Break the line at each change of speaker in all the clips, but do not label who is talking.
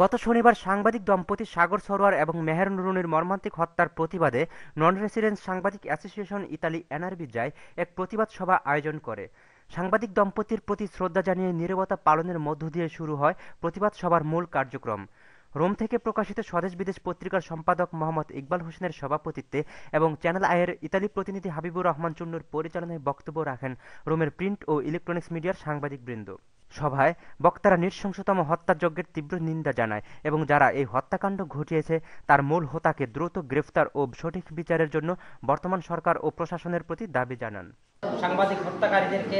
গত শনিবার সাংবাদিক দম্পতি সাগর সরোয়ার এবং মেহের নুরুনির মর্মান্তিক হত্যার প্রতিবাদে নন রেসিডেন্ট সাংবাদিক অ্যাসোসিয়েশন ইতালি এনআরবিজায় এক প্রতিবাদ সভা আয়োজন করে। সাংবাদিক দম্পতির প্রতি শ্রদ্ধা জানিয়ে নীরবতা পালনের মধ্য দিয়ে শুরু হয় প্রতিবাদ সভার মূল কার্যক্রম। রোম থেকে প্রকাশিত স্বদেশ বিদেশ পত্রিকার সম্পাদক মোহাম্মদ ইকবাল হোসেনের সভাপতিত্বে এবং চ্যানেল আইয়ের ইতালি প্রতিনিধি হাবিবুর রহমান চুন্নুর পরিচালনায় বক্তব্য রাখেন রোমের প্রিন্ট ও ইলেকট্রনিক্স মিডিয়ার সাংবাদিকবৃন্দ। সভায় বক্তারা নৃশংসতম হত্যাযজ্ঞের তীব্র নিন্দা জানায় এবং যারা এই হত্যাকাণ্ড ঘটিয়েছে তার মূল হোতাকে দ্রুত গ্রেফতার ও সঠিক বিচারের জন্য বর্তমান সরকার ও প্রশাসনের প্রতি দাবি জানান।
সাংবাদিক হত্যাকারীদেরকে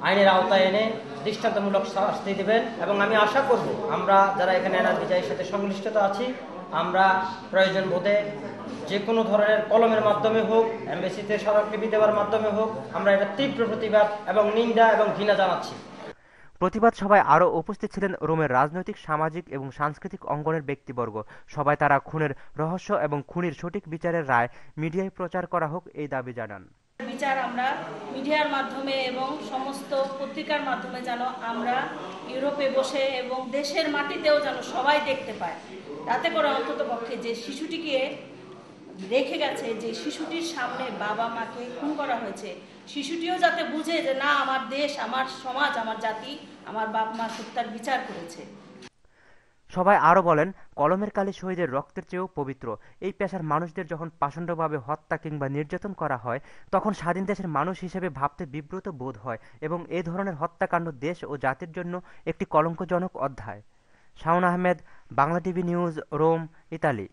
আইনের আওতায় এনে দৃষ্টান্তমূলক শাস্তি দেবেন এবং আমি আশা করব আমরা যারা এখানে এনআরবিজাইয়ের সাথে সংশ্লিষ্টতা আছি আমরা প্রয়োজন বোধে যে কোনো ধরনের কলমের মাধ্যমে হোক, এমবেসিতে স্মারকলিপি দেওয়ার মাধ্যমে হোক, আমরা এটা তীব্র প্রতিবাদ এবং নিন্দা এবং ঘৃণা জানাচ্ছি।
প্রতিবাদ সভায় আরও উপস্থিত ছিলেন রোমের রাজনৈতিক, সামাজিক এবং সাংস্কৃতিক অঙ্গনের ব্যক্তিবর্গ। সবাই তারা খুনের রহস্য এবং খুনির সঠিক বিচারের রায় মিডিয়ায় প্রচার করা হোক এই দাবি জানান।
বিচার আমরা মিডিয়ার মাধ্যমে এবং সমস্ত পত্রিকার মাধ্যমে যেন আমরা ইউরোপে বসে এবং দেশের মাটিতেও যেন সবাই দেখতে পায়, তাতে করে অন্তত পক্ষে যে শিশুটিকে রেখে গেছে, যে শিশুটির সামনে বাবা মাকে খুন করা হয়েছে, শিশুটিও যাতে বুঝে যে না, আমার দেশ, আমার সমাজ, আমার জাতি আমার বাপ মা হত্যার বিচার করেছে।
সবাই আরও বলেন, কলমের কালি শহীদের রক্তের চেয়েও পবিত্র। এই পেশার মানুষদের যখন পাষণ্ডভাবে হত্যা কিংবা নির্যাতন করা হয় তখন স্বাধীন দেশের মানুষ হিসেবে ভাবতে বিব্রত বোধ হয় এবং এ ধরনের হত্যাকাণ্ড দেশ ও জাতির জন্য একটি কলঙ্কজনক অধ্যায়। Shaon Ahmed, Bangla TV news, Rome, Italy.